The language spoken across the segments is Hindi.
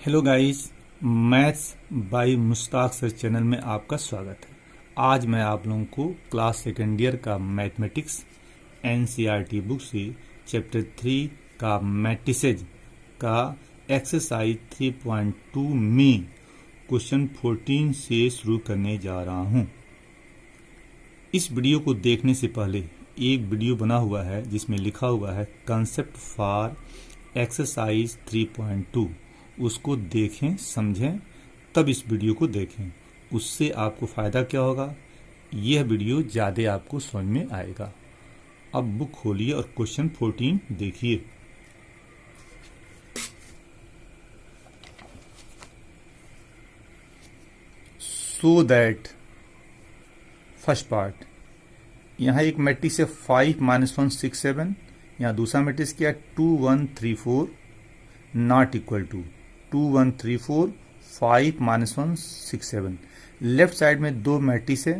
Hello guys, maths by Mushtaq sir channel में आपका स्वागत है। आज मैं आप लोगों को क्लास सेकेंड ईयर का मैथमेटिक्स एनसीईआरटी बुक से चैप्टर 3 का मैट्रिसेज का एक्सरसाइज 3.2 में क्वेश्चन 14 से शुरू करने जा रहा हूं। इस वीडियो को देखने से पहले एक वीडियो बना हुआ है जिसमें लिखा हुआ है कंसेप्ट फॉर एक्सरसाइज 3.2। उसको देखें, समझें, तब इस वीडियो को देखें। उससे आपको फ़ायदा क्या होगा, यह वीडियो ज़्यादा आपको समझ में आएगा। अब बुक खोलिए और क्वेश्चन 14 देखिए। सो दैट फर्स्ट पार्ट, यहाँ एक मैट्रिक्स है 5 - 1 6 7। यहाँ दूसरा मैट्रिक्स क्या है 2 1 3 4 not equal to 2 1 3 4 5 - 1 6 7। Left side में दो मैट्रिक्स है,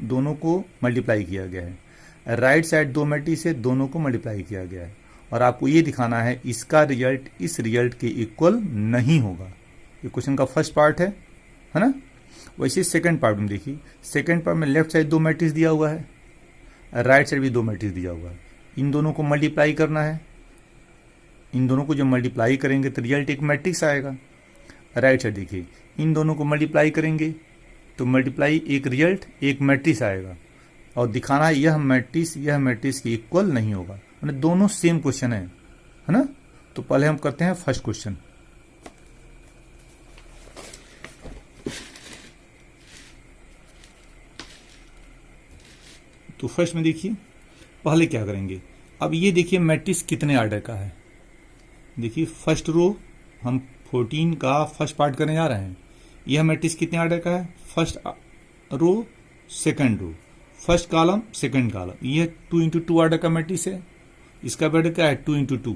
दोनों को मल्टीप्लाई किया गया है। राइट साइड दो मैट्रिक्स है, दोनों को मल्टीप्लाई किया गया है। और आपको ये दिखाना है इसका रिजल्ट इस रिजल्ट के इक्वल नहीं होगा। ये क्वेश्चन का फर्स्ट पार्ट है ना। वैसे सेकंड पार्ट में देखिए, सेकंड पार्ट में लेफ्ट साइड दो मैट्रिक्स दिया हुआ है, राइट साइड भी दो मैट्रिक्स दिया हुआ है। इन दोनों को मल्टीप्लाई करना है। इन दोनों को जब मल्टीप्लाई करेंगे तो रिजल्ट एक मैट्रिक्स आएगा। राइट साइड देखिए, इन दोनों को मल्टीप्लाई करेंगे तो मल्टीप्लाई एक रिजल्ट एक मैट्रिक्स आएगा। और दिखाना है यह मैट्रिक्स के इक्वल नहीं होगा, मतलब दोनों सेम क्वेश्चन है ना। तो पहले हम करते हैं फर्स्ट क्वेश्चन। तो फर्स्ट में देखिए पहले क्या करेंगे। अब ये देखिए मैट्रिक्स कितने ऑर्डर का है। देखिए फर्स्ट रो हम 14 का फर्स्ट पार्ट करने जा रहे हैं। यह मैट्रिक्स कितने ऑर्डर का है, first row second row, first column second column. यह 2 × 2 ऑर्डर का मैट्रिक्स है। इसका भी ऑर्डर क्या है 2 × 2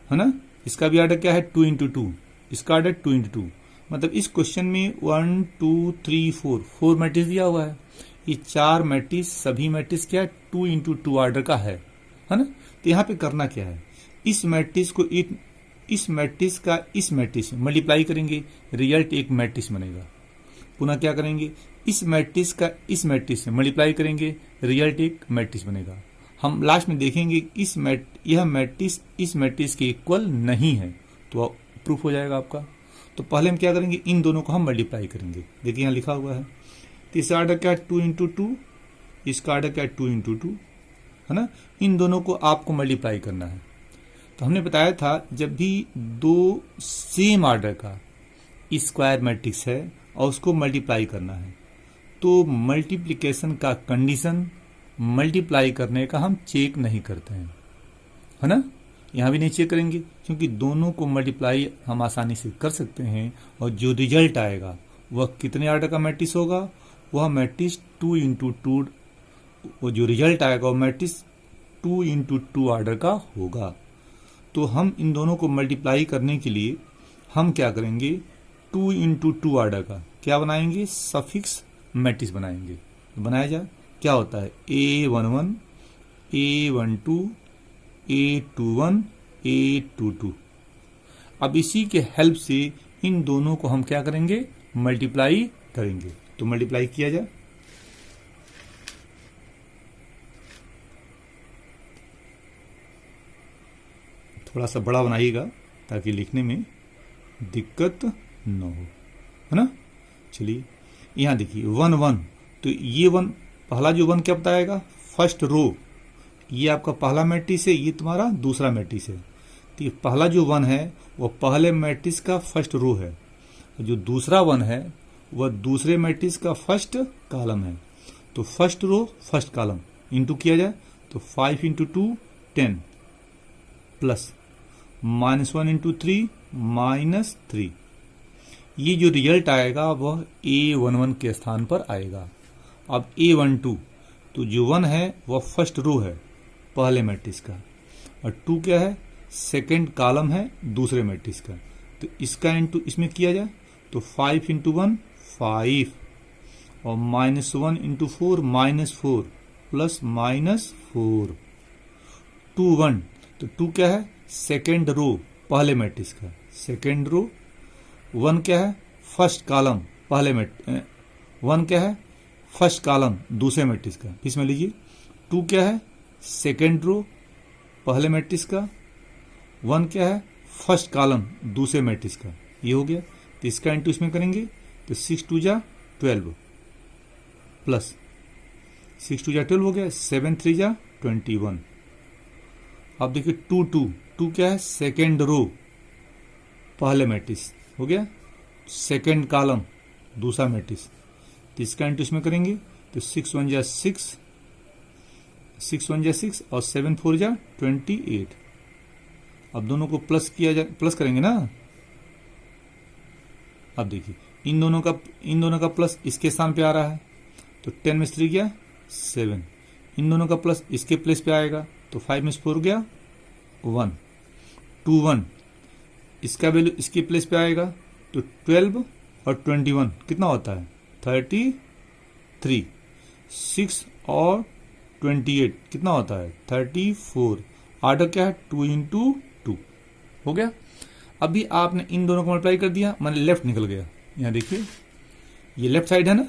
है ना। इसका भी ऑर्डर क्या है 2 × 2, इसका ऑर्डर 2 × 2। मतलब इस क्वेश्चन में 1 2 3 4 मैट्रिक्स दिया हुआ है। ये चार मैट्रिक्स, सभी मैट्रिक्स क्या है 2 × 2 ऑर्डर का है ना। तो यहाँ पे करना क्या है, इस मैट्रिक्स को इस मैट्रिक्स का इस मैट्रिक्स में मल्टीप्लाई करेंगे, रिजल्ट एक मैट्रिक्स बनेगा। पुनः क्या करेंगे, इस मैट्रिक्स का इस मैट्रिक्स में मल्टीप्लाई करेंगे, रिजल्ट एक मैट्रिक्स बनेगा। हम लास्ट में देखेंगे यह मैट्रिक्स इस मैट्रिक्स के इक्वल नहीं है, तो प्रूफ हो जाएगा आपका। तो पहले हम क्या करेंगे, इन दोनों को हम मल्टीप्लाई करेंगे। देखिए यहाँ लिखा हुआ है, तो इसका ऑर्डर क्या है 2 × 2, इसका ऑर्डर क्या है 2 × 2 है ना। इन दोनों को आपको मल्टीप्लाई करना है। तो हमने बताया था जब भी दो सेम ऑर्डर का स्क्वायर मैट्रिक्स है और उसको मल्टीप्लाई करना है, तो मल्टीप्लिकेशन का कंडीशन मल्टीप्लाई करने का हम चेक नहीं करते हैं, है ना। यहाँ भी नहीं चेक करेंगे क्योंकि दोनों को मल्टीप्लाई हम आसानी से कर सकते हैं। और जो रिजल्ट आएगा वह कितने ऑर्डर का मैट्रिक्स होगा, वह मैट्रिक्स 2 × 2, वो जो रिजल्ट आएगा वो मैट्रिक्स 2 × 2 ऑर्डर का होगा। तो हम इन दोनों को मल्टीप्लाई करने के लिए हम क्या करेंगे, 2 × 2 ऑर्डर का क्या बनाएंगे, सफिक्स मैट्रिक्स बनाएंगे। तो बनाया जाए क्या होता है A11 A12 A21 A22। अब इसी के हेल्प से इन दोनों को हम क्या करेंगे, मल्टीप्लाई करेंगे। तो मल्टीप्लाई किया जाए। थोड़ा सा बड़ा बनाइएगा ताकि लिखने में दिक्कत न हो, है ना। चलिए यहाँ देखिए 1 1, तो ये 1 पहला जो 1 क्या बताएगा, फर्स्ट रो। ये आपका पहला मैट्रिक्स है, ये तुम्हारा दूसरा मैट्रिक्स है। तो ये पहला जो 1 है वो पहले मैट्रिक्स का फर्स्ट रो है। जो दूसरा 1 है वह दूसरे मैट्रिक्स का फर्स्ट कॉलम है। तो first row first column into किया जाए तो 5 × 2 10 प्लस -1 × 3 -3। ये जो रिजल्ट आएगा वह A11 के स्थान पर आएगा। अब A12, तो जो 1 है वह फर्स्ट रो है पहले मैट्रिक्स का, और 2 क्या है, सेकंड कॉलम है दूसरे मैट्रिक्स का। तो इसका इंटू इसमें किया जाए तो 5 × 1 5, और -1 × 4 -4 प्लस -4 2 1। तो 2 क्या है, सेकेंड रो पहले मैट्रिक्स का, सेकेंड रो वन क्या है, फर्स्ट कॉलम पहले वन क्या है, फर्स्ट कॉलम दूसरे मैट्रिक्स का। इसमें लीजिए, टू क्या है, सेकेंड रो पहले मैट्रिक्स का, वन क्या है, फर्स्ट कॉलम दूसरे मैट्रिक्स का। ये हो गया, तो इसका इंटू इसमें करेंगे तो 6 2 जा 12 प्लस 6 2 जा 12 हो गया, 7 3 जा 21। अब देखिए 2 2 2 क्या है, सेकेंड रो पहले मैट्रिक्स हो गया, सेकेंड कॉलम दूसरा मैट्रिक्स। तो इसका इंटू इसमें करेंगे तो 6 1 जा 6, 6 1 जा 6 और 7 4 जा 28। अब दोनों को प्लस किया जा, प्लस करेंगे ना। अब देखिए इन दोनों का प्लस इसके स्थान पे आ रहा है, तो 10 में 3 गया 7। इन दोनों का प्लस इसके प्लेस पे आएगा, तो 5 में 4 गया 1, 2 1। इसका वैल्यू इसके प्लेस पे आएगा, तो 12 और 21 कितना होता है, 33। 6 और 28 कितना होता है, 34। ऑर्डर क्या है, 2 इंटू 2 हो गया। अभी आपने इन दोनों को मल्टीप्लाई कर दिया, मैंने लेफ्ट निकल गया। यहाँ देखिए ये लेफ्ट साइड है ना,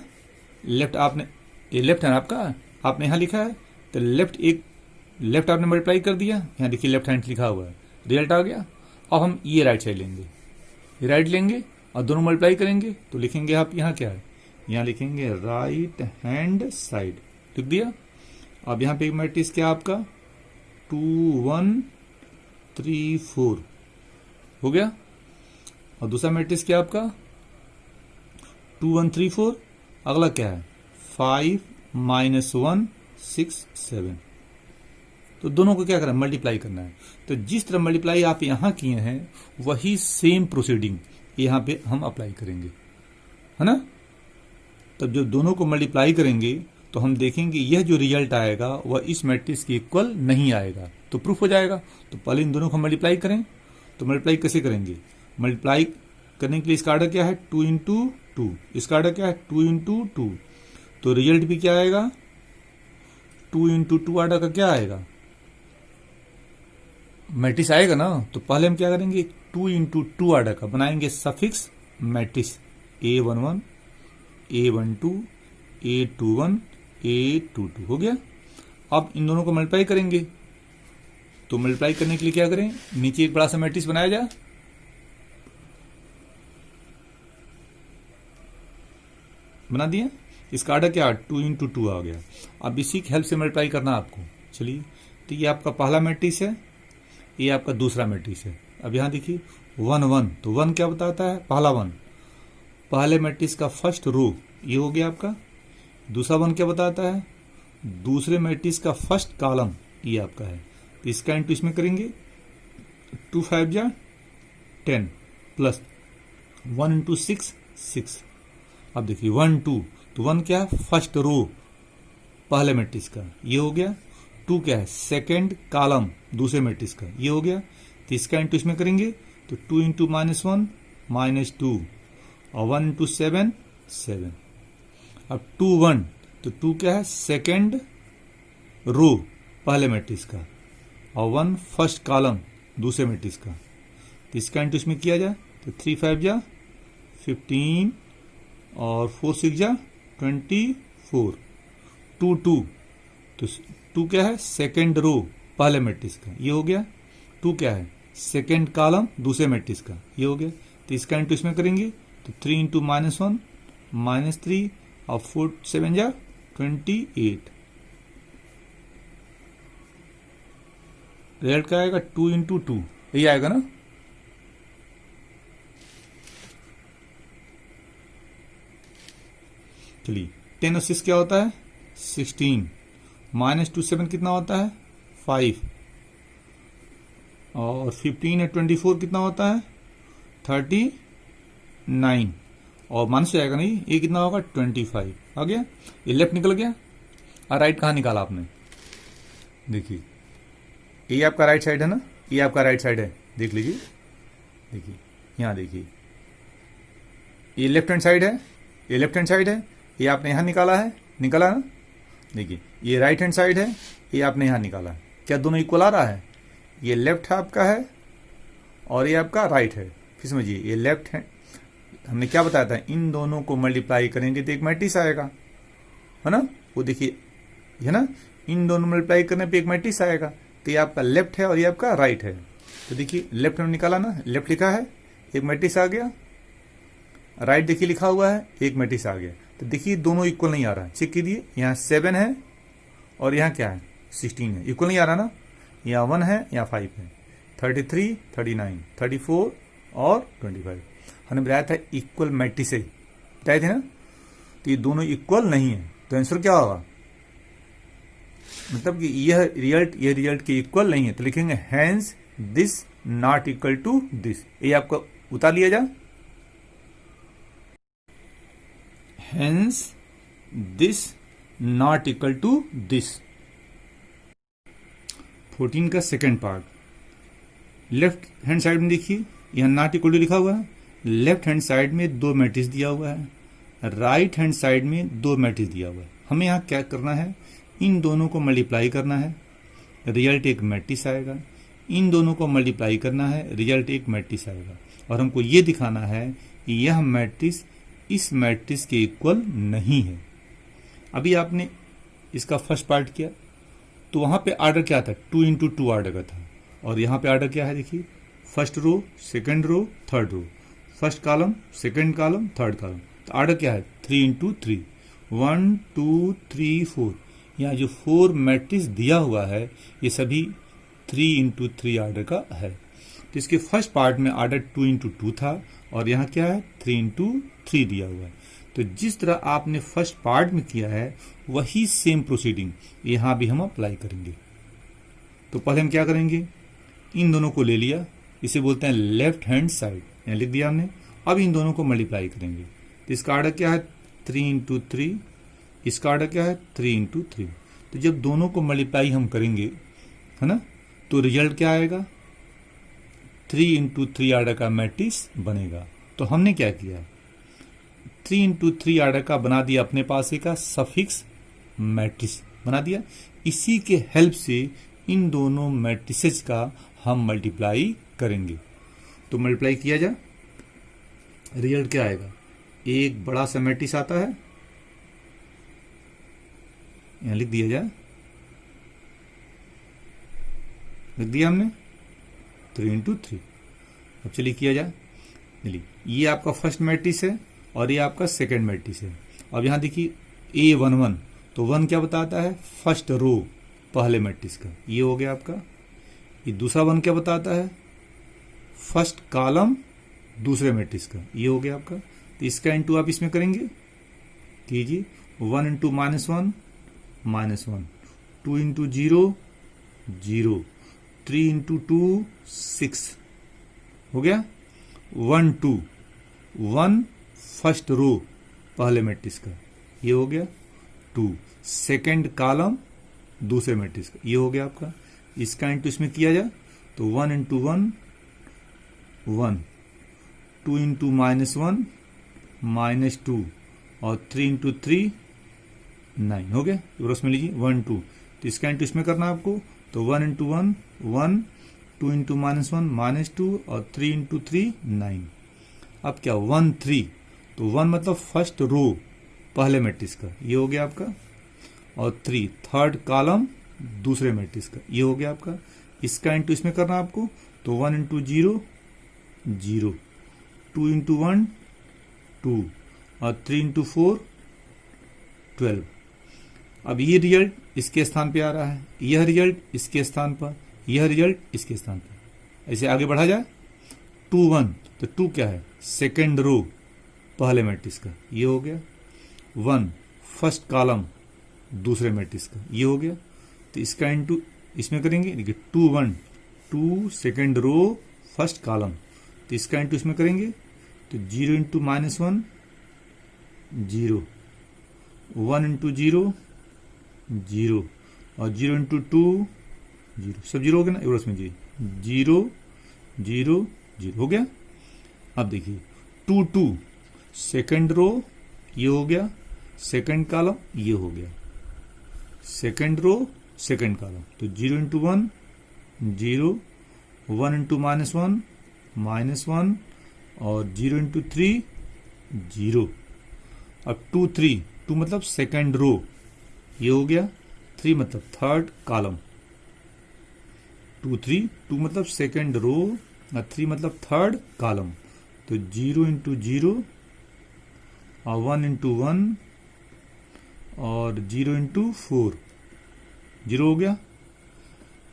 लेफ्ट आपने, ये लेफ्ट है ना आपका, आपने यहाँ लिखा है, तो लेफ्ट आपने मल्टीप्लाई कर दिया। यहाँ देखिए लेफ्ट हैंड लिखा हुआ है, रिजल्ट आ गया। अब हम ये राइट साइड लेंगे, ये राइट लेंगे और दोनों मल्टीप्लाई करेंगे, तो लिखेंगे आप यहाँ क्या है, यहाँ लिखेंगे राइट हैंड साइड, लिख दिया। अब यहाँ पे एक मैट्रिक्स क्या आपका 2 1 3 4 हो गया, और दूसरा मैट्रिक्स क्या आपका 2 1 3 4। अगला क्या है 5 -1 6 7। तो दोनों को क्या करना है, मल्टीप्लाई करना है। तो जिस तरह मल्टीप्लाई आप यहां किए हैं वही सेम प्रोसीडिंग यहां पे हम अप्लाई करेंगे, है ना। तब जब दोनों को मल्टीप्लाई करेंगे तो हम देखेंगे यह जो रिजल्ट आएगा वह इस मैट्रिक्स के इक्वल नहीं आएगा, तो प्रूफ हो जाएगा। तो पहले इन दोनों को मल्टीप्लाई करें, तो मल्टीप्लाई कैसे करेंगे, मल्टीप्लाई करने के लिए इसका आर्डर क्या है 2 इंटू 2, इसका आर्डर क्या है 2 इंटू 2। तो रिजल्ट भी क्या आएगा 2 इंटू 2 आर्डर का क्या आएगा, मैट्रिक्स आएगा ना। तो पहले हम क्या करेंगे 2 इंटू 2 आर्डर का बनाएंगे suffix matrix A11 A12 A21 A22 हो गया। अब इन दोनों को मल्टीप्लाई करेंगे, तो मल्टीप्लाई करने के लिए क्या करें, नीचे एक बड़ा सा मैट्रिक्स बनाया जाए, बना दिया। इसका आर्डर क्या 2 इंटू 2 आ गया। अब इसी की हेल्प से मल्टीप्लाई करना आपको। चलिए, तो ये आपका पहला मैट्रिक्स है, ये आपका दूसरा मैट्रिक्स है। अब यहां देखिए 1 1, तो 1 क्या बताता है, पहला 1 पहले मैट्रिक्स का फर्स्ट रो, ये हो गया आपका। दूसरा 1 क्या बताता है, दूसरे मैट्रिक्स का फर्स्ट कॉलम, ये आपका है। तो इसका इंटू इसमें करेंगे 2 5 जा 10 प्लस 1 इंटू 6 6। अब देखिए 1 2, तो 1 क्या है, फर्स्ट रो पहले मैट्रिक्स का, ये हो गया। 2 क्या है, सेकेंड कॉलम दूसरे मैट्रिक्स का, ये हो गया। तो इसका इंटू इसमें करेंगे तो 2 इंटू -1 -2 और 1 इंटू 7 7। अब 2 1, तो 2 क्या है, सेकेंड रो पहले मैट्रिक्स का, और 1 फर्स्ट कॉलम दूसरे मैट्रिक्स का। तो इसका इंटू इसमें किया जाए तो 3 5 जा 15 और 4 6 जा 24। 2 2, तो 2 क्या है, सेकेंड रो पहले मैट्रिक्स का, ये हो गया। 2 क्या है, सेकेंड कॉलम दूसरे मैट्रिक्स का, ये हो गया। तो इसका इंटू इसमें करेंगे तो 3 इंटू -1 -3 और 4 7 जा 28। रिजल्ट क्या आएगा 2 इंटू 2, यही आएगा ना। चलिए 10 और 6 क्या होता है 16, -2 7 कितना होता है 5, और 15 और 24 कितना होता है 39, और माइनस आएगा नहीं, ये कितना होगा 25 आ गया। ये लेफ्ट निकल गया, और राइट कहाँ निकाला आपने, देखिए ये आपका राइट साइड है ना, ये आपका राइट साइड है, देख लीजिए। देखिए यहाँ देखिए ये लेफ्ट हैंड साइड है, ये लेफ्ट हैंड साइड है, ये आपने यहाँ निकाला है, निकाला ना। देखिए ये राइट हैंड साइड है, ये आपने यहाँ निकाला है। क्या दोनों इक्वल आ रहा है, ये लेफ्ट आपका है और ये आपका राइट है। फिर समझिए ये लेफ्ट हैंड हमने क्या बताया था, इन दोनों को मल्टीप्लाई करेंगे तो एक मैट्रिक्स आएगा, है ना। वो देखिए, है ना, इन दोनों मल्टीप्लाई करने पे एक मैट्रिक्स आएगा। तो ये आपका लेफ्ट है और ये आपका राइट है। तो देखिए लेफ्ट में निकाला ना, लेफ्ट लिखा है, एक मैट्रिक्स आ गया। राइट देखिए लिखा हुआ है, एक मैट्रिक्स आ गया। तो देखिए दोनों इक्वल नहीं आ रहा है, चेक कीजिए, यहाँ 7 है और यहाँ क्या है 16 है, इक्वल नहीं आ रहा ना। यहाँ 1 है, यहाँ 5 है, 33, 39, 34 और 25। हमने बताया था इक्वल मैट्रिक्स है, बताए थे ना। तो ये दोनों इक्वल नहीं है, तो आंसर क्या होगा, मतलब कि यह रिजल्ट के इक्वल नहीं है। तो लिखेंगे hence this not equal to this. ये आपका उतार लिया जा, hence this not equal to this. 14 का second part, left hand side में देखिए, यहां नॉट इक्वल टू लिखा हुआ है। लेफ्ट हैंड साइड में 2 मैट्रिक्स दिया हुआ है, राइट हैंड साइड में 2 मैट्रिक्स दिया हुआ है। हमें यहाँ क्या करना है, इन दोनों को मल्टीप्लाई करना है, रिजल्ट एक मैट्रिक्स आएगा। इन दोनों को मल्टीप्लाई करना है, रिजल्ट एक मैट्रिक्स आएगा। और हमको ये दिखाना है कि यह मैट्रिक्स इस मैट्रिक्स के इक्वल नहीं है। अभी आपने इसका फर्स्ट पार्ट किया तो वहां पे ऑर्डर क्या था, 2 into 2 ऑर्डर का था। और यहाँ पे ऑर्डर क्या है देखिए, first row, second row, third row, first column, second column, third column. तो ऑर्डर क्या है 3 into 3, 1 2 3 4। यहाँ जो 4 मैट्रिक्स दिया हुआ है ये सभी 3 into 3 ऑर्डर का है। तो इसके फर्स्ट पार्ट में ऑर्डर 2 into 2 था और यहाँ क्या है 3 into 3 दिया हुआ है। तो जिस तरह आपने फर्स्ट पार्ट में किया है वही सेम प्रोसीडिंग यहाँ भी हम अप्लाई करेंगे। तो पहले हम क्या करेंगे, इन दोनों को ले लिया, इसे बोलते हैं लेफ्ट हैंड साइड, यहाँ लिख दिया हमने। अब इन दोनों को मल्टीप्लाई करेंगे तो इसका ऑर्डर क्या है 3 into 3, इसका ऑर्डर क्या है 3 into 3। तो जब दोनों को मल्टीप्लाई हम करेंगे, है ना, तो रिजल्ट क्या आएगा 3 into 3 ऑर्डर का मैट्रिक्स बनेगा। तो हमने क्या किया, 3 into 3 ऑर्डर का बना दिया अपने पास एक सफिक्स मैट्रिक्स बना दिया। इसी के हेल्प से इन दोनों मैट्रिसेस का हम मल्टीप्लाई करेंगे। तो मल्टीप्लाई किया जाए, रिजल्ट क्या आएगा, एक बड़ा सा मैट्रिक्स आता है, यहां लिख दिया जाए, लिख दिया हमने 3 into 3। अब चलिए किया जाए, चलिए ये आपका फर्स्ट मैट्रिक्स है और ये आपका सेकंड मैट्रिक्स है। अब यहां देखिए A11, तो 1 क्या बताता है, फर्स्ट रो पहले मैट्रिक्स का, ये हो गया आपका। ये दूसरा 1 क्या बताता है, फर्स्ट कॉलम दूसरे मैट्रिक्स का, ये हो गया आपका। तो इसका इंटू आप इसमें करेंगे, कीजिए 1 into -1 -1, 2 into 0 0, 3 into 2 6 हो गया। 1 2 1 फर्स्ट रो पहले मैट्रिक्स का, ये हो गया। 2 सेकेंड कॉलम दूसरे मैट्रिक्स का, ये हो गया आपका। इसका इंटू इसमें किया जाए तो 1 into 1 1, 2 into -1 -2 और 3 into 3 9 हो गया। उसमें लीजिए 1 2, तो इसका इंटू इसमें करना आपको, तो 1 into 1 1, 2 into -1 -2 और 3 into 3 9। अब क्या 1 3, तो 1 मतलब फर्स्ट रो पहले मैट्रिक्स का, ये हो गया आपका। और 3 थर्ड कॉलम दूसरे मैट्रिक्स का, ये हो गया आपका। इसका इंटू इसमें करना आपको, तो 1 into 0 0, 2 into 1 2 और 3 into 4 12। अब ये रिजल्ट इसके स्थान पे आ रहा है, यह रिजल्ट इसके स्थान पर, यह रिजल्ट इसके स्थान पर। ऐसे आगे बढ़ा जाए 2 1, तो 2 क्या है, सेकेंड रो पहले मैट्रिक्स का, ये हो गया। 1 फर्स्ट कॉलम दूसरे मैट्रिक्स का, ये हो गया। तो इसका इंटू इसमें करेंगे, देखिए 2 1, 2 सेकेंड रो फर्स्ट कॉलम, तो इसका इंटू इसमें करेंगे तो 0 into -1 0, 1 into 0 0 और 0 into 2 0, सब 0 हो गया ना, इसमें 0 0 0 हो गया। अब देखिए 2 2 सेकेंड रो, ये हो गया, सेकेंड कॉलम ये हो गया, सेकेंड रो सेकेंड कॉलम, तो 0 into 1 0, 1 into -1 -1 और 0 into 3 जीरो। अब 2 3, 2 मतलब सेकेंड रो, ये हो गया। 3 मतलब थर्ड कॉलम। 2 3, 2 मतलब सेकेंड रो और 3 मतलब थर्ड कॉलम। तो 0 इंटू 0 और 1 इंटू 1 और 0 इंटू 4, 0 हो गया।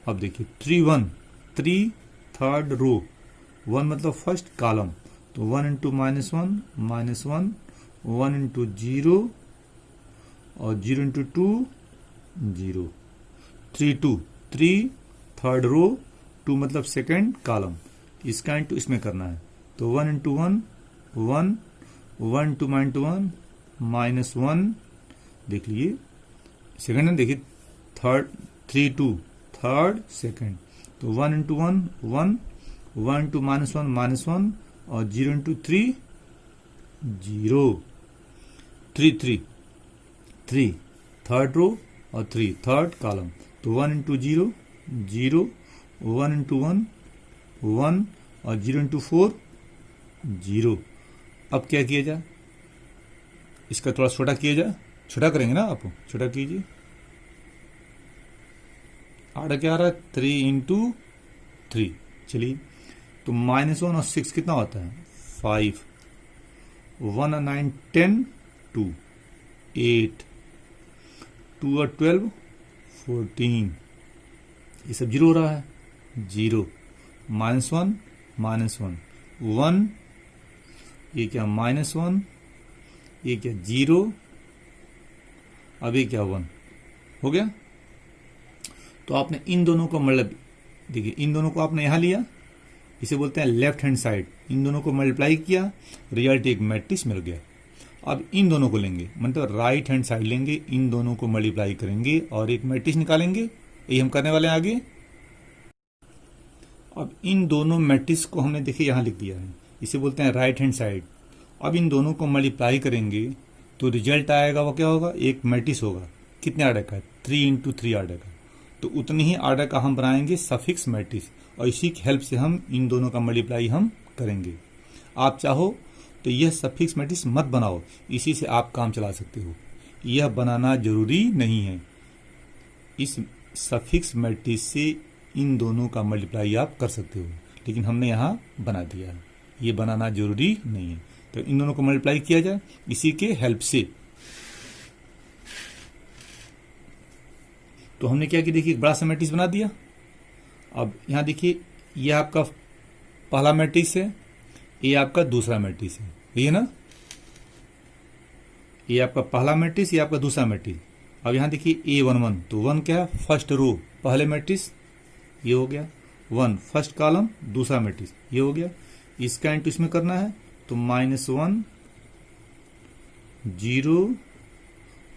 अब देखिए 3 1, 3 थर्ड रो, 1 मतलब फर्स्ट कॉलम। तो 1 इंटू -1 -1, 1 इंटू 0 और 0 इंटू 2 0। 3 2, 3 थर्ड रो, 2 मतलब सेकेंड कॉलम, इसका इंटू इसमें करना है। तो 1 इंटू 1 1, 1 इंटू -1 -1, देख लीजिए सेकेंड है, देखिए थर्ड 3 2 थर्ड सेकेंड। तो 1 इंटू 1 1, 1 इंटू -1 -1 और 0 इंटू 3 0। 3 3, 3 थर्ड रो और 3 थर्ड कॉलम। तो 1 इंटू 0 0, 1 इंटू 1 1 और 0 इंटू 4 0। अब क्या किया जाए, इसका थोड़ा छोटा किया जाए, छोटा करेंगे ना आप, छोटा कीजिए। आड़ा क्या आ रहा है, 3 इंटू 3। चलिए तो -1 और 6 कितना होता है, 5, 1 और 9 10, 2 8, 2 और 12 14, ये सब 0 हो रहा है, 0 -1 -1 1, ये क्या -1, ये क्या 0, अब ये क्या 1 हो गया। तो आपने इन दोनों को मतलब देखिए, इन दोनों को आपने यहां लिया, इसे बोलते हैं लेफ्ट हैंड साइड। इन दोनों को मल्टीप्लाई किया, रिजल्ट एक मैट्रिक्स मिल गया। अब इन दोनों को लेंगे, मतलब राइट हैंड साइड लेंगे, इन दोनों को मल्टीप्लाई करेंगे और एक मैट्रिक्स निकालेंगे। यही हम करने वाले हैं आगे। अब इन दोनों मैट्रिक्स को हमने देखिए यहां लिख दिया है, इसे बोलते हैं राइट हैंड साइड। अब इन दोनों को मल्टीप्लाई करेंगे तो रिजल्ट आएगा, वो क्या होगा, एक मैट्रिक्स होगा। कितने आर्डर का, 3 इंटू 3 आर्डर का। तो उतनी ही आर्डर का हम बनाएंगे सफिक्स मैट्रिक्स, और इसी की हेल्प से हम इन दोनों का मल्टीप्लाई हम करेंगे। आप चाहो तो यह सफिक्स मैट्रिक्स मत बनाओ, इसी से आप काम चला सकते हो, यह बनाना जरूरी नहीं है। इस सफिक्स मैट्रिक्स से इन दोनों का मल्टीप्लाई आप कर सकते हो, लेकिन हमने यहां बना दिया है, ये बनाना जरूरी नहीं है। तो इन दोनों को मल्टीप्लाई किया जाए इसी के हेल्प से। तो हमने क्या किया, देखिए एक बड़ा सा मैट्रिक्स बना दिया। अब यहां देखिए, ये आपका पहला मैट्रिक्स है, ये आपका दूसरा मैट्रिक्स है, ये ना, ये आपका पहला मैट्रिक्स, ये आपका दूसरा मैट्रिक्स। अब यहां देखिए A11, तो 1 क्या है, फर्स्ट रो पहले मैट्रिक्स, ये हो गया। 1 फर्स्ट कॉलम दूसरा मैट्रिक्स, ये हो गया। इसका इंटू इसमें करना है, तो -1 0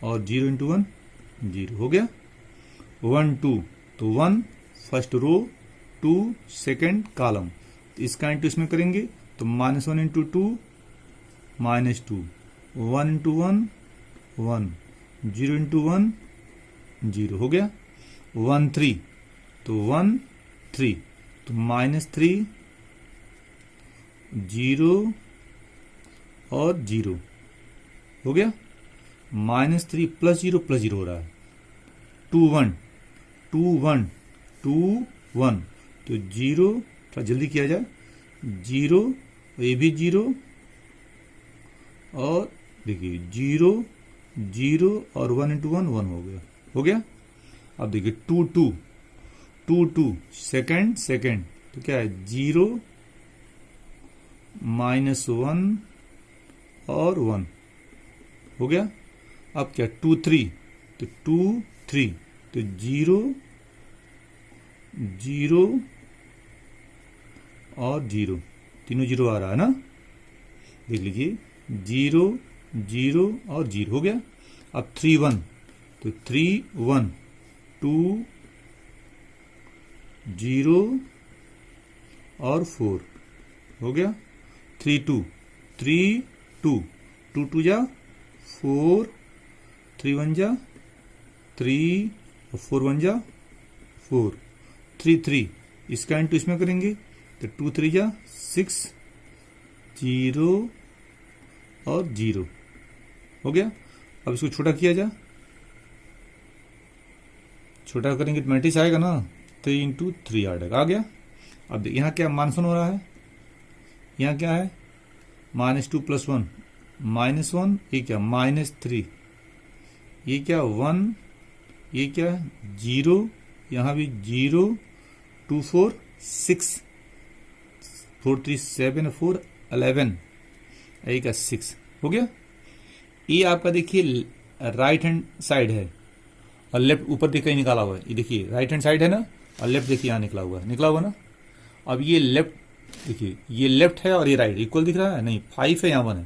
और 0 इंटू 1 0 हो गया। 1 2, तो 1 फर्स्ट रो 2 सेकेंड कॉलम, इसका इंटू इसमें करेंगे, तो -1 इंटू 2 -2, 1 इंटू 1 1, 0 इंटू 1 0 हो गया। 1 3, तो 1 3, तो -3 0 और 0 हो गया। -3 + 0 + 0 हो रहा है। 2 1 2 1 2 1, तो 0, थोड़ा जल्दी किया जाए, 0, ये भी 0, और देखिए 0 0 और 1 इंटू 1 1 हो गया। अब देखिए 2 2 2 2 सेकेंड सेकेंड, तो क्या है 0 -1 और 1 हो गया। अब क्या 2 3, तो 2 3, तो 0 0 और 0, तीनों 0 आ रहा है ना, देख लीजिए 0 0 और 0 हो गया। अब 3 1, तो 3 1 2 0 और 4 हो गया। 3 2 3 2 2 2 जा 4, 3 1 जा 3 और 4 1 जा 4, 3 3, इसका इंटू इसमें करेंगे, तो 2 3 जा 6, 0 और 0 हो गया। अब इसको छोटा किया जा, छोटा करेंगे तो मैट्रिक्स आएगा ना, 3 इंटू 3 आएगा, आ गया। अब यहाँ क्या माइनस हो रहा है, यहाँ क्या है -2 + 1 -1, ये क्या -3, ये क्या 1, ये क्या 0, यहाँ भी 0, 2 4 6, 4 3 7 4 11, ये क्या 6 हो गया। ये आपका देखिए राइट हैंड साइड है और लेफ्ट ऊपर देखिए निकाला हुआ है, ये देखिए राइट हैंड साइड है ना, और लेफ्ट देखिए यहाँ निकला हुआ है ना। अब ये लेफ्ट देखिए, ये लेफ्ट है और ये राइट इक्वल दिख रहा है नहीं, 5 है यहाँ 1 है।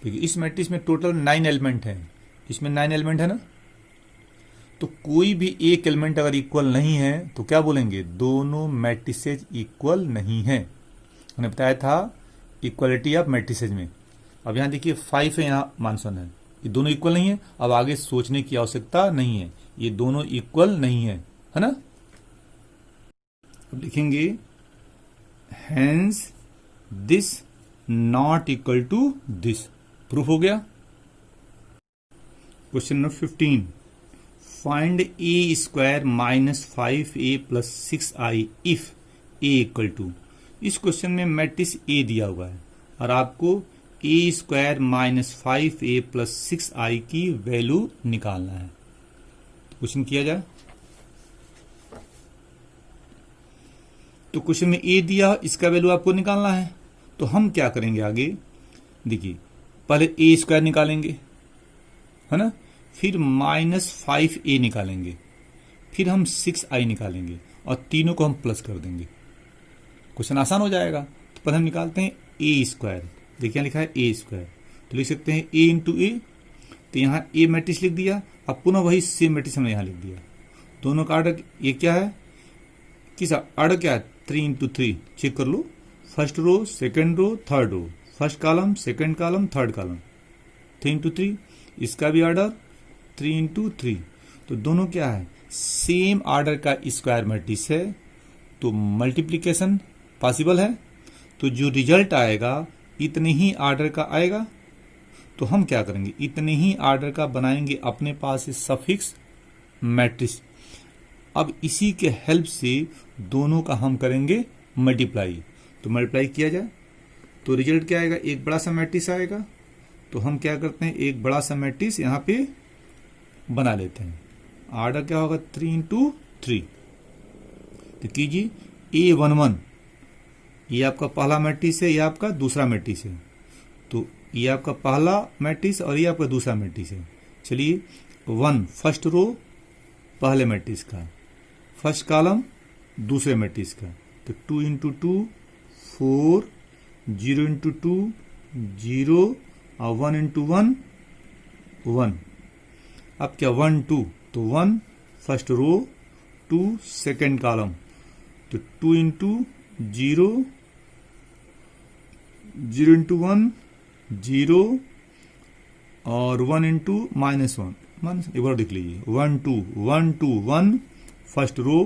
देखिए इस मैट्रिक्स में टोटल 9 एलिमेंट है, इसमें 9 एलिमेंट है ना, तो कोई भी एक एलिमेंट अगर इक्वल नहीं है तो क्या बोलेंगे, दोनों मैट्रिसेज इक्वल नहीं है। हमने बताया था इक्वलिटी ऑफ मैट्रिसेज में। अब यहाँ देखिए 5 है, यहाँ -1 है, ये दोनों इक्वल नहीं है। अब आगे सोचने की आवश्यकता नहीं है, ये दोनों इक्वल नहीं है ना। अब लिखेंगे hence this not equal to this, proof हो गया। Question number 15, find a² -5a + 6i if a = इस क्वेश्चन में मैट्रिक्स a दिया हुआ है और आपको a² -5a + 6i की वैल्यू निकालना है। तो क्वेश्चन किया जाए, तो क्वेश्चन में a दिया, इसका वैल्यू आपको निकालना है। तो हम क्या करेंगे आगे, देखिए पहले a² निकालेंगे है ना, फिर -5a निकालेंगे, फिर हम 6i निकालेंगे और तीनों को हम प्लस कर देंगे, क्वेश्चन आसान हो जाएगा। तो पहले हम निकालते हैं a², देखिए लिखा है a², तो लिख सकते हैं a इंटू a, तो यहाँ a मैट्रिक्स लिख दिया। अब पुनः वही सेम मैट्रिक्स हमने यहाँ लिख दिया। दोनों का ऑर्डर ये क्या है, किस ऑर्डर क्या है, 3 इंटू 3, चेक कर लो, first row second row third row, first column second column third column, 3 into 3। इसका भी ऑर्डर 3 इंटू 3, तो दोनों क्या है, सेम ऑर्डर का स्क्वायर मैट्रिक्स है, तो मल्टीप्लीकेशन पॉसिबल है। तो जो रिजल्ट आएगा इतने ही ऑर्डर का आएगा। तो हम क्या करेंगे, इतने ही ऑर्डर का बनाएंगे अपने पास सफिक्स मैट्रिक्स। अब इसी के हेल्प से दोनों का हम करेंगे मल्टीप्लाई। तो मल्टीप्लाई किया जाए तो रिजल्ट क्या आएगा, एक बड़ा सा मैट्रिक्स आएगा। तो हम क्या करते हैं, एक बड़ा सा मैट्रिक्स यहाँ पे बना लेते हैं। ऑर्डर क्या होगा, 3 इंटू 3। तो कीजिए A11, ये आपका पहला मैट्रिक्स है, ये आपका दूसरा मैट्रिक्स है। तो ये आपका पहला मैट्रिक्स और ये आपका दूसरा मैट्रिक्स है। चलिए 1 फर्स्ट रो पहले मैट्रिक्स का, फर्स्ट कॉलम दूसरे मैट्रिक्स का, तो 2 इंटू 2 4, 0 इंटू 2 0 और 1 इंटू 1 1। अब क्या 1 2, तो 1 फर्स्ट रो 2 सेकेंड कॉलम, तो 2 इंटू 0 0 इंटू 1 0 और 1 इंटू -1 एक बार देख लीजिए, 1 2 1 2 1 फर्स्ट रो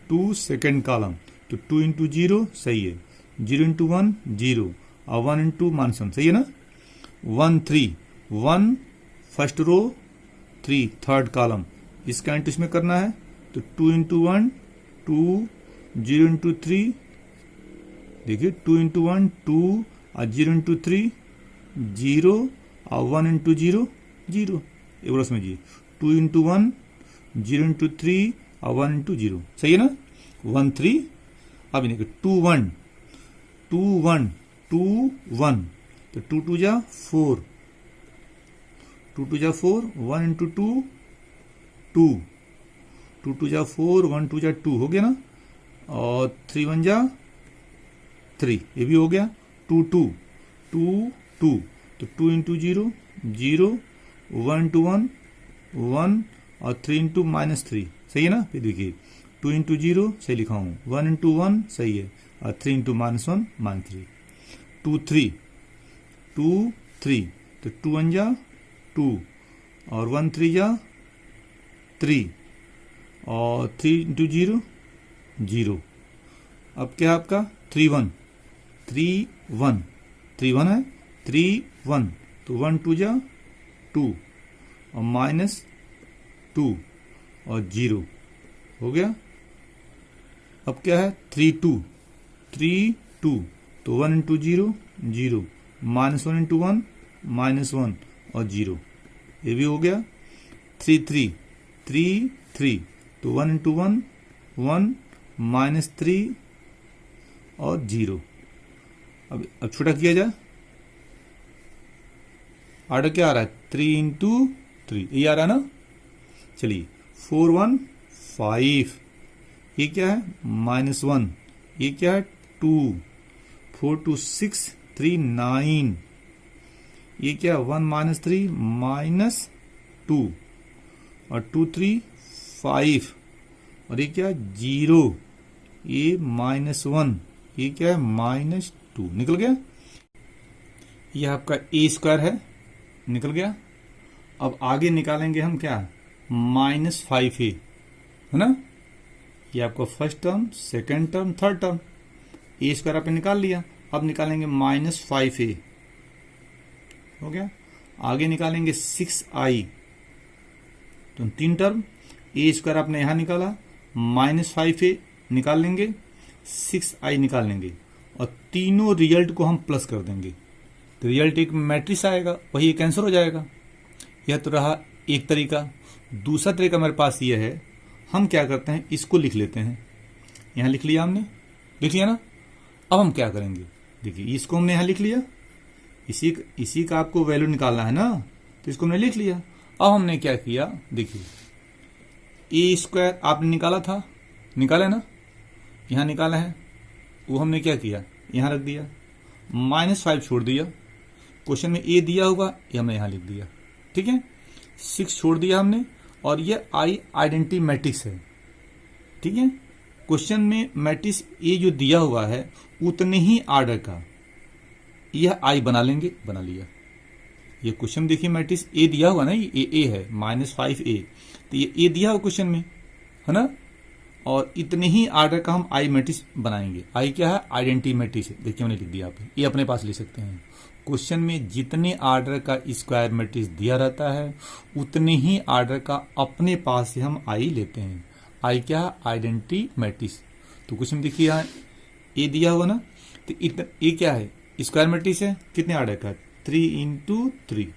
2 सेकेंड कॉलम, तो 2 इंटू 0 सही है, 0 इंटू 1 0 और 1 इंटू -1 सही है ना। 1 3 1 फर्स्ट रो 3 थर्ड कॉलम, इसका इंटू इसमें करना है, तो 2 इंटू 1 2 0 इंटू 3, देखिए 2 इंटू 1 2 और 0 इंटू 3 0 और 1 इंटू 0 0। एक बार समझिए, 2 इंटू 1 0 इंटू 3 और 1 इंटू 0 सही है ना। 1 3, अब देखिए 2 1 2 1 2 1, तो 2 2 जा 4, 2 2 जा 4, 1 इंटू 2 2, 2 2 जा 4 1 2 जा 2 हो गया ना, और 3 1 जा 3, ये भी हो गया। 2 2 2 2, तो 2 इंटू 0 0, 1 इंटू 1 1 और 3 इंटू -3 सही है ना। फिर देखिए 2 इंटू 0 सही लिखा हूँ, 1 इंटू 1 सही है, और 3 इंटू -1 -3, 2 3 2 3, तो 2 1 जा 2 और 1 3 जा 3 और 3 इंटू 0 0। अब क्या आपका 3 1 3 1 3 1 है, 3 1, तो 1 2 जा 2 और -2 और 0 हो गया। अब क्या है 3 2, तो 1 इंटू 0 0, -1 इंटू 1 -1 और 0, ये भी हो गया। 3 3, तो 1 इंटू 1 1 -3 और 0। अब छोटा किया जाए, ऑर्डर क्या आ रहा है 3 इंटू 3, ये आ रहा है ना। चलिए 4 1 5, ये क्या है -1, ये क्या है 2, 4 2 6 3 9, ये क्या 1 -3 -2 और 2 3 5 और ये क्या 0, ये -1, ये क्या है -2, निकल गया। ये आपका ए स्क्वायर है, निकल गया। अब आगे निकालेंगे हम क्या -5a, है ना। ये आपका first term, second term, third term, A square आपने निकाल लिया। अब निकालेंगे -5a, हो गया। आगे निकालेंगे 6i, तो 3 टर्म, ए स्क्वायर आपने यहां निकाला, -5a निकाल लेंगे, 6i निकाल लेंगे और तीनों रिजल्ट को हम प्लस कर देंगे, तो रिजल्ट एक मैट्रिक्स आएगा, वही एक आंसर हो जाएगा। यह तो रहा एक तरीका। दूसरा तरीका मेरे पास यह है, हम क्या करते हैं इसको लिख लेते हैं। यहां लिख लिया हमने, लिख लिया ना। अब हम क्या करेंगे, देखिए इसको हमने यहां लिख लिया, इसी का आपको वैल्यू निकालना है ना, तो इसको हमने लिख लिया। अब हमने क्या किया, देखिए ए स्क्वायर आपने निकाला था, निकाला ना, यहां निकाला है, वो हमने क्या किया यहां रख दिया, -5 छोड़ दिया। क्वेश्चन में ए दिया होगा, ये हमने यहां लिख दिया, ठीक है। 6 छोड़ दिया हमने, और ये आई आइडेंटिटी मैट्रिक्स है, ठीक है। क्वेश्चन में मैट्रिक्स ए जो दिया हुआ है उतने ही आर्डर का यह आई बना लेंगे, बना लिया। ये क्वेश्चन देखिए मैट्रिक्स ए दिया हुआ ना, ये ए है -5a, तो ये ए दिया हुआ क्वेश्चन में, है ना। और इतने ही आर्डर का हम आई मैट्रिक्स बनाएंगे। आई क्या है आइडेंटिटी मैट्रिक्स है, देखिए हमने लिख दिया, आप ये अपने पास ले सकते हैं। क्वेश्चन में जितने आर्डर का स्क्वायर मैट्रिक्स दिया रहता है उतने ही आर्डर का अपने पास से हम आई लेते हैं। आई क्या है आइडेंटिटी मैट्रिक्स। तो क्वेश्चन में देखिए यहाँ ए दिया हुआ ना, तो ये क्या है स्क्वायर मैट्रिक्स है, कितने आर्डर का 3 इंटू 3,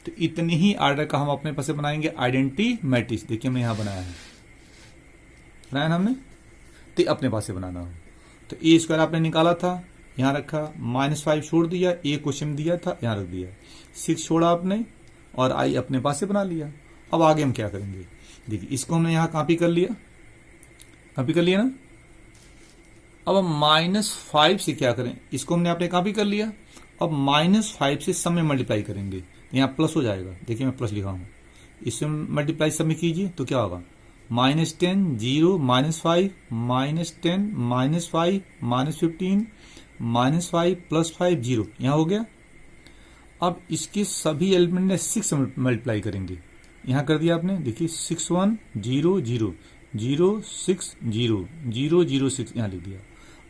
तो इतने ही आर्डर का हम अपने पास से बनाएंगे आइडेंटिटी मैट्रिक्स। देखिए हमने यहां बनाया है, बनाया ना हमने, तो अपने पास से बनाना हो। तो ए स्क्वायर आपने निकाला था, यहां रखा, -5 छोड़ दिया, ए क्वेश्चन दिया था यहां रख दिया, 6 छोड़ा आपने और आई अपने पास से बना लिया। अब आगे हम क्या करेंगे, देखिए इसको हमने यहां कॉपी कर लिया, कॉपी कर लिया ना। अब हम -5 से क्या करें, इसको हमने आपने कॉपी कर लिया, अब -5 से सब में मल्टीप्लाई करेंगे, यहां प्लस हो जाएगा। देखिए मैं प्लस लिखा हूं, इससे मल्टीप्लाई सब में कीजिए तो क्या होगा -10 0 -5 -10 -5 -15 -5 +5 0, यहां हो गया। अब इसके सभी एलिमेंट ने 6 मल्टीप्लाई करेंगे, यहां कर दिया आपने, देखिए 6 1 0 0 0 6 0 0 0 6 यहां लिख दिया।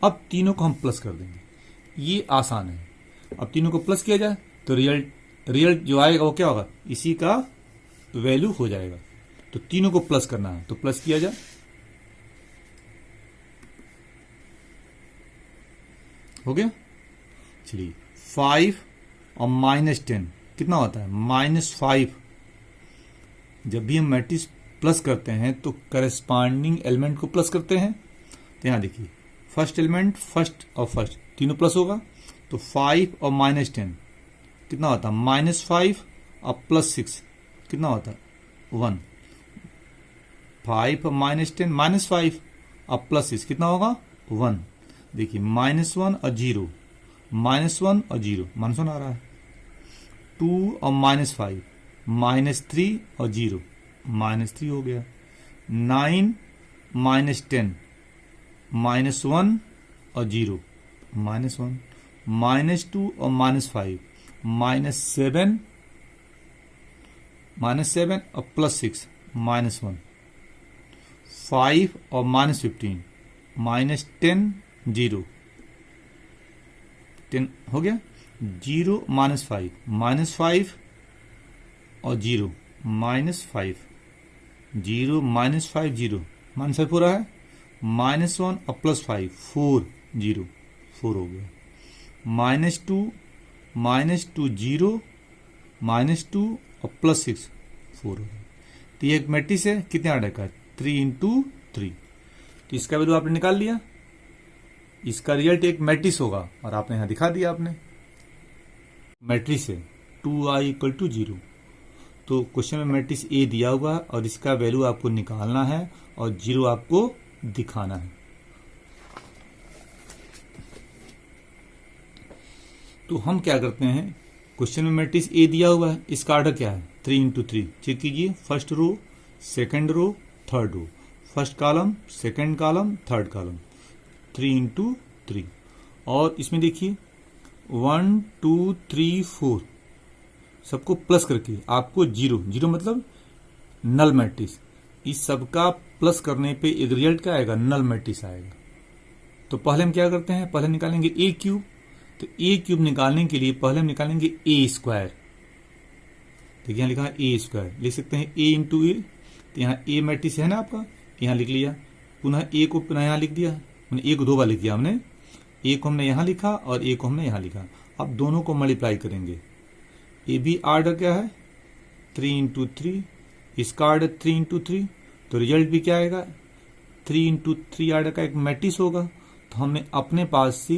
अब तीनों को हम प्लस कर देंगे, ये आसान है। अब तीनों को प्लस किया जाए तो रिजल्ट जो आएगा वो क्या होगा, इसी का वैल्यू हो जाएगा। तो तीनों को प्लस करना है, तो प्लस किया जाए, हो गया। चलिए 5 और -10 कितना होता है -5। जब भी हम मैट्रिक्स प्लस करते हैं तो करस्पॉन्डिंग एलिमेंट को प्लस करते हैं। तो यहां देखिए फर्स्ट एलिमेंट, फर्स्ट और फर्स्ट तीनों प्लस होगा, तो 5 और -10 कितना होता है -5 और +6 कितना होता है 1। 5 और -10 -5 और +6 कितना होगा 1। देखिए -1 और 0, -1 और 0, -1 आ रहा है। 2 और -5, -3 और 0, -3 हो गया। 9 -10, -1 और 0, -1। -2 और -5, -7 और +6, -1। 5 और -15, -10 0, 10 हो गया। 0 -5 -5 और 0 -5 0 -5 0 -5 हो रहा है, -1 और +5 4 0 4 हो गया, -2 -2 0 -2 और +6 4 हो गया। तो ये एक मैट्रिक्स है, कितने आर्डर का? 3 × 3। तो इसका वैल्यू आपने निकाल लिया, इसका रिजल्ट एक मैट्रिक्स होगा और आपने यहां दिखा दिया। आपने मैट्रिक्स है 2i = 0। तो क्वेश्चन में मैट्रिक्स ए दिया हुआ है और इसका वैल्यू आपको निकालना है और 0 आपको दिखाना है। तो हम क्या करते हैं, क्वेश्चन में मैट्रिक्स ए दिया हुआ है, इसका ऑर्डर क्या है? 3 × 3। चेक कीजिए, first row, second row, third row, first column, second column, third column, 3 × 3। और इसमें देखिए 1 2 3 4 सबको प्लस करके आपको 0 0 मतलब नल मैट्रिक्स, इस सबका प्लस करने पे एक रिजल्ट क्या आएगा? नल मैट्रिक्स आएगा। तो पहले हम क्या करते हैं, पहले निकालेंगे ए क्यूब। तो ए क्यूब निकालने के लिए पहले हम निकालेंगे ए स्क्वायर। देखिए यहाँ लिखा है ए स्क्वायर, लिख सकते हैं ए × ए। तो यहाँ ए मैट्रिक्स है ना आपका, यहाँ लिख लिया, पुनः ए को पुनः यहाँ लिख दिया, मैंने ए को 2 बार लिख दिया हमने, ए को हमने यहाँ लिखा और ए को हमने यहाँ लिखा। अब दोनों को मल्टीप्लाई करेंगे। ए भी ऑर्डर क्या है? 3 × 3, इसका ऑर्डर 3 × 3, तो रिजल्ट भी क्या आएगा? 3 × 3 ऑर्डर का एक मैट्रिक्स होगा। तो हमने अपने पास से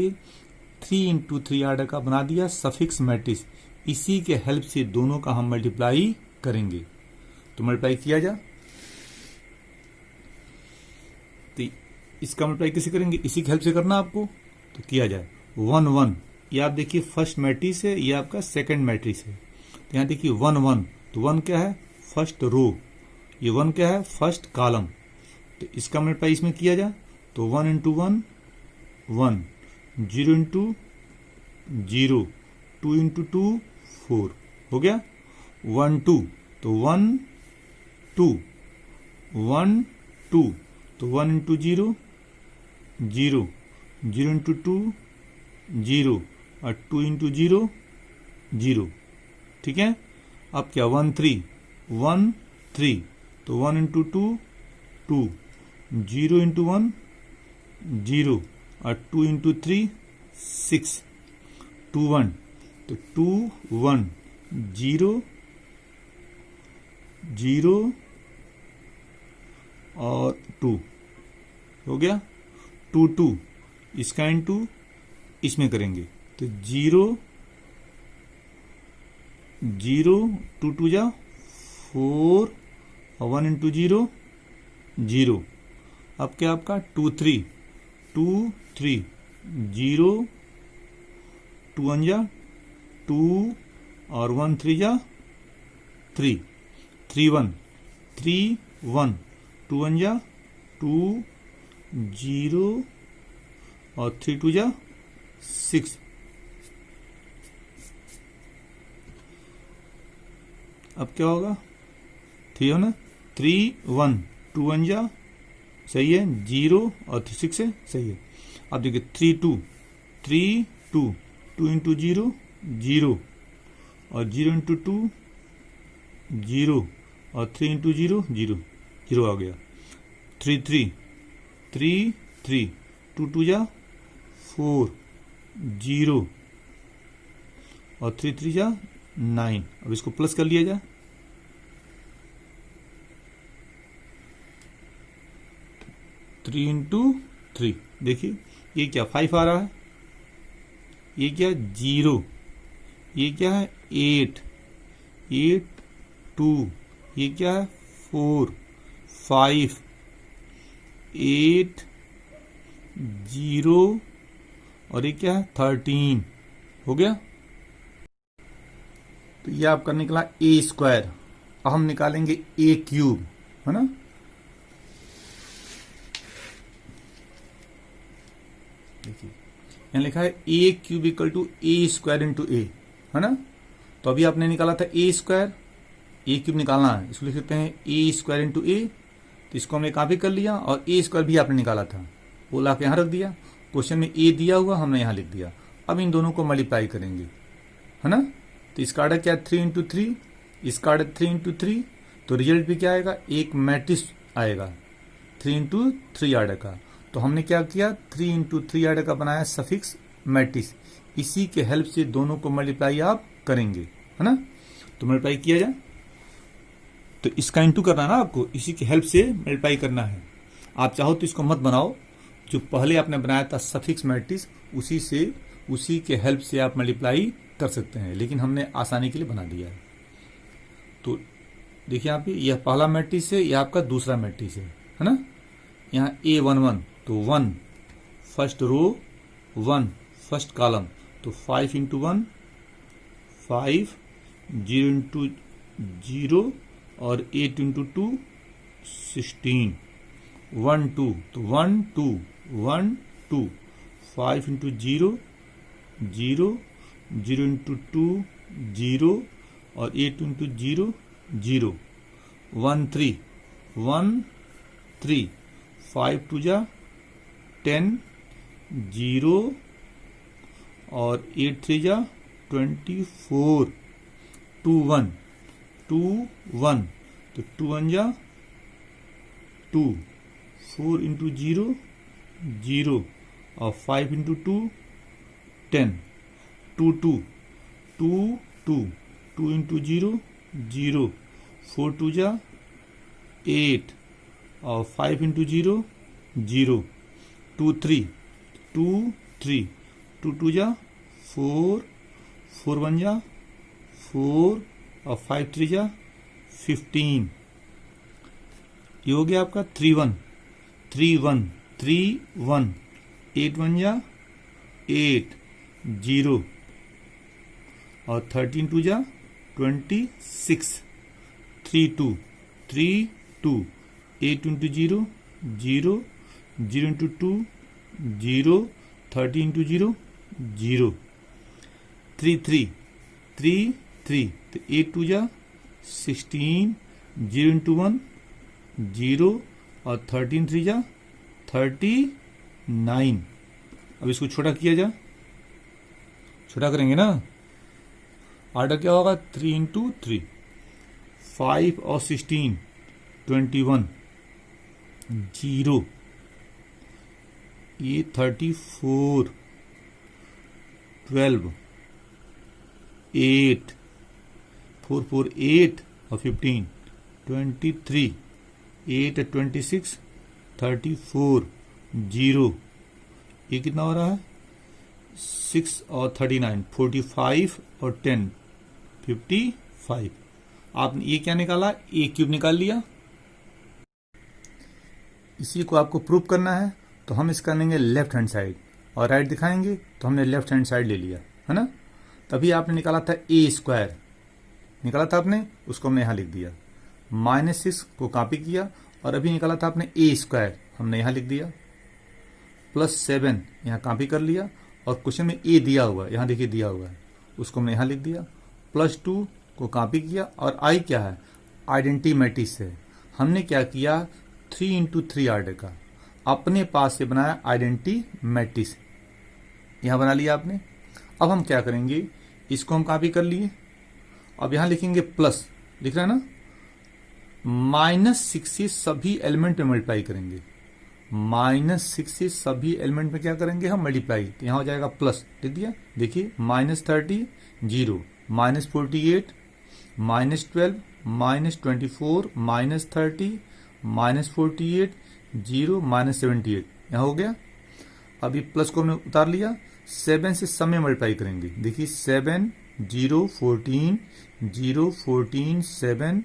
3 × 3 ऑर्डर का बना दिया सफिक्स मैट्रिक्स। इसी के हेल्प से दोनों का हम मल्टीप्लाई करेंगे। तो मल्टीप्लाई किया जा, तो इसका मल्टीप्लाई कैसे करेंगे? इसी की हेल्प से करना आपको। तो किया जाए 1 1, ये आप देखिए फर्स्ट मैट्रिक्स है, ये आपका सेकंड मैट्रिक्स है। तो यहाँ देखिए 1 1, तो 1 क्या है? फर्स्ट रो, ये 1 क्या है? First column. तो इसका मल्टीप्लाई इसमें किया जाए तो 1 × 1 1, 0 × 0, 2 × 2 4 हो गया। 1 2, तो 1 2, 1 2, तो 1 × 0 0, 0 × 2 0 और 2 × 0 0। ठीक है। अब क्या 1 3, 1 3, तो 1 × 2 2, 0 × 1 0 और 2 × 3 6, 2 1, तो 2 1 0 0 और 2 हो गया। 2 2, इसका × इसमें करेंगे तो 0 0, 2 2 जा 4 और 1 × 0 0। अब क्या आपका 2 3, 2 3 0, 2 1 जा 2 और 1 3 जा 3, 3 1, 3 1, 2 1 जा 2 0 और 3 2 जा 6। अब क्या होगा? 3 हो ना, 3 1, 2 1 जा सही है, 0 और 6 है सही है। अब देखिए 3 2, 3 2, 2 × 0 0 और 0 × 2 0 और 3 × 0 0 0 आ गया। 3 3, 3 3, 2 2 जा 4 0 और 3 3 जा 9। अब इसको प्लस कर लिया जाए, थ्री इंटू 3, देखिए ये क्या 5 आ रहा है, ये क्या 0, ये क्या है 8 8 2, ये क्या है 4 5 8 0 और ये क्या है 13 हो गया। तो ये आपका निकला ए स्क्वायर। अब हम निकालेंगे ए क्यूब, है ना। देखिए यहाँ लिखा है A cube equal to A square into A, है ना। तो अभी आपने निकाला था ए स्क्वायर, ए क्यूब निकालना है, इसको लिख सकते हैं ए स्क्वायर इंटू ए। तो इसको हमने कॉपी कर लिया और ए स्क्वायर भी आपने निकाला था, वो ला के यहाँ रख दिया। क्वेश्चन में ए दिया हुआ हमने यहाँ लिख दिया। अब इन दोनों को मल्टीप्लाई करेंगे, है ना। तो इसका आर्डर क्या है 3 इंटू 3, इसका आर्डर 3 इंटू 3, तो रिजल्ट भी क्या आएगा, एक मैट्रिक्स आएगा 3 इंटू 3 आर्डर का। तो हमने क्या किया 3 इंटू 3 आर्डर का बनाया सफिक्स मैट्रिक्स, इसी के हेल्प से दोनों को मल्टीप्लाई आप करेंगे, है ना। तो मल्टीप्लाई किया जाए, तो इसका इंटू करना है ना आपको, इसी की हेल्प से मल्टीप्लाई करना है। आप चाहो तो इसको मत बनाओ, जो पहले आपने बनाया था सफिक्स मैट्रिक्स उसी के हेल्प से आप मल्टीप्लाई कर सकते हैं, लेकिन हमने आसानी के लिए बना दिया है। तो देखिए यहाँ पे यह पहला मैट्रिक्स है, यह आपका दूसरा मैट्रिक्स है ना। यहाँ A11 तो 1 फर्स्ट रो 1 फर्स्ट कॉलम, तो 5 इंटू 1 5, 0 इंटू 0 और 8 इंटू 2 16, 1 2 तो 1 2 1 2, 5 इंटू 0 0, 0 इंटू 2 0 और 8 इंटू 0 0, 1 3 1 3, 5 2 जा 10 0 और 8 3 जा 24, 2 1 2 1 तो 2 1 जा 2, 4 इंटू 0 0 और 5 इंटू 2 10, 2 2 2 2 2 इंटू 0 0, 4 2 जा 8 और 5 इंटू 0 0, 2 3 2 3 2 2 जा 4, 4 1 जा 4 और 5 3 जा 15। ये हो गया आपका 3 1 3 1 3 1, 8 1 जा 8 0 और 13 2 जा 26, 3 2 3 2, 8 इंटू 0 0, 0 इंटू 2 0, 30 इंटू 0 0, 3 3 3 3 तो 8 2 जा 16, 0 इंटू 1 0 और 13 3 जा 39। अब इसको छोटा किया जा, छोटा करेंगे ना, आर्डर क्या होगा 3 इंटू 3, 5 और 16 21 0, ये 34 12 8 4 4 8 और 15 23 8 26 34 0, ये कितना हो रहा है 6 और 39 45 और 10 55। आपने ये क्या निकाला, ए क्यूब निकाल लिया। इसी को आपको प्रूव करना है, तो हम इसका लेंगे लेफ्ट हैंड साइड और राइट दिखाएंगे, तो हमने लेफ्ट हैंड साइड ले लिया, है ना। तभी आपने निकाला था ए स्क्वायर, निकाला था आपने, उसको हमने यहाँ लिख दिया। -6 को कॉपी किया और अभी निकाला था आपने ए स्क्वायर, हमने यहाँ लिख दिया। +7 यहाँ कॉपी कर लिया और क्वेश्चन में ए दिया हुआ है, यहाँ देखिए दिया हुआ है, उसको हमने यहाँ लिख दिया। +2 को कॉपी किया और आई क्या है, आइडेंटिटी मैट्रिक्स है। हमने क्या किया 3 इंटू 3 आर्डर का अपने पास से बनाया आइडेंटिटी मैट्रिक्स, यहाँ बना लिया आपने। अब हम क्या करेंगे, इसको हम कॉपी कर लिए, अब यहाँ लिखेंगे प्लस, लिख रहे हैं ना, -6 से सभी एलिमेंट में मल्टीप्लाई करेंगे। -6 से सभी एलिमेंट में क्या करेंगे हम, मल्टीप्लाई। तो यहाँ हो जाएगा प्लस, लिख दिया। देखिए -30 0, -48 -12 -24 -30 -48 0 -78, यहाँ हो गया। अभी प्लस को हमने उतार लिया, 7 से सब में मल्टीप्लाई करेंगे। देखिए 7 0 14 0 14 7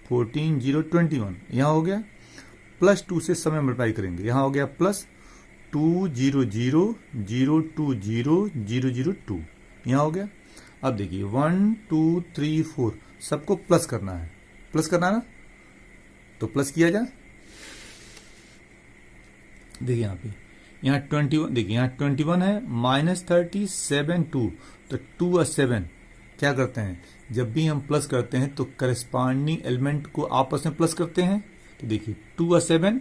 14 0 21, यहाँ हो गया। +2 से सब में मल्टीप्लाई करेंगे, यहाँ हो गया +2 0 0 0 2 0 0 0 2, यहाँ हो गया। अब देखिए 1 2 3 4 सबको प्लस करना है, प्लस करना है ना, तो प्लस किया जाए। देखिए यहाँ पे, यहाँ 21, देखिए यहाँ 21 है, -30 7 2, तो 2 और 7 क्या करते हैं, जब भी हम प्लस करते हैं तो करस्पॉन्डिंग एलिमेंट को आपस में प्लस करते हैं। तो देखिए 2 और 7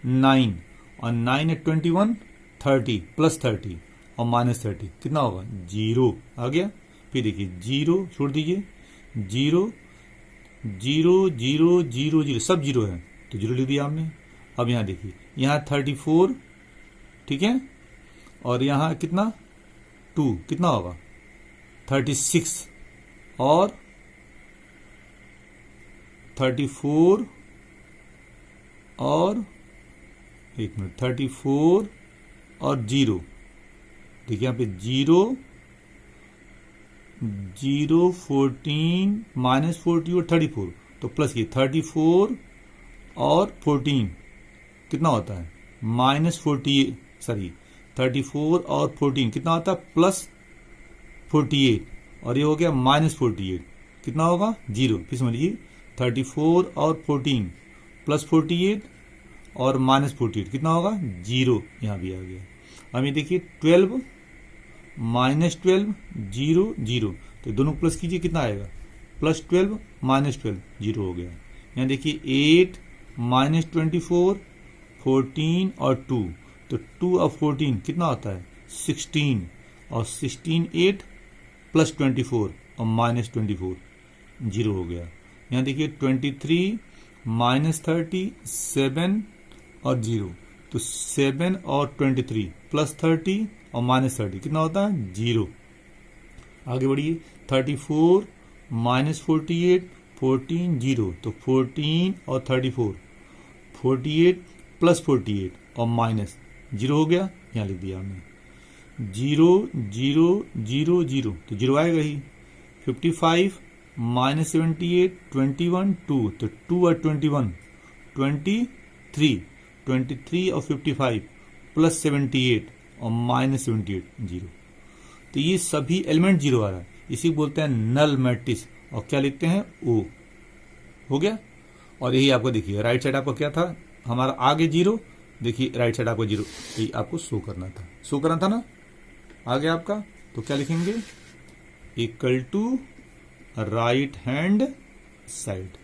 9 और 9 है 21 30 +30 और -30 कितना होगा 0 आ गया। फिर देखिए 0 छोड़ दीजिए, 0 0 0 0 0 सब 0 है तो 0 लिख दिया हमने। अब यहाँ देखिए, यहाँ 34, ठीक है, और यहाँ कितना 2, कितना होगा 36, और 34 और 34 और 0, देखिए यहाँ पे 0 0 14 माइनस 40 और 34, तो प्लस की 34 और 14 कितना होता है माइनस 48, सॉरी 34 और 14 कितना होता है प्लस 48, और ये हो गया माइनस 48, कितना होगा 0। फिर समझिए 34 और 14 प्लस 48 और माइनस 48 कितना होगा 0, यहाँ भी आ गया। अब ये देखिए 12 माइनस 12 0 0, तो दोनों प्लस कीजिए कितना आएगा प्लस 12 माइनस 12 0 हो गया। यहाँ देखिए 8 माइनस 24 14 और 2, तो 2 और 14 कितना होता है 16, और 16 8 प्लस 24 और माइनस 24 0 हो गया। यहाँ देखिए 23 माइनस 30 7 और 0, तो 7 और 23 प्लस 30 और माइनस 30 कितना होता है 0। आगे बढ़िए 34 माइनस 48 14 0, तो 14 और 34 48 प्लस 48 और माइनस 0 हो गया, यहाँ लिख दिया हमने 0 0 0 0, तो 0 आएगा ही। 55 माइनस 78 21 2, तो 2 और 21 23 और 55 प्लस 78 और माइनस 78 0, तो ये सभी एलिमेंट 0 आ रहा है, इसी बोलते हैं नल मैट्रिक्स, और क्या लिखते हैं O। हो गया। और यही आपको देखिए राइट साइड आपको क्या था हमारा आगे 0, देखिए राइट साइड आपको 0, यही आपको शो करना था ना आगे आपका, तो क्या लिखेंगे equal to right hand side.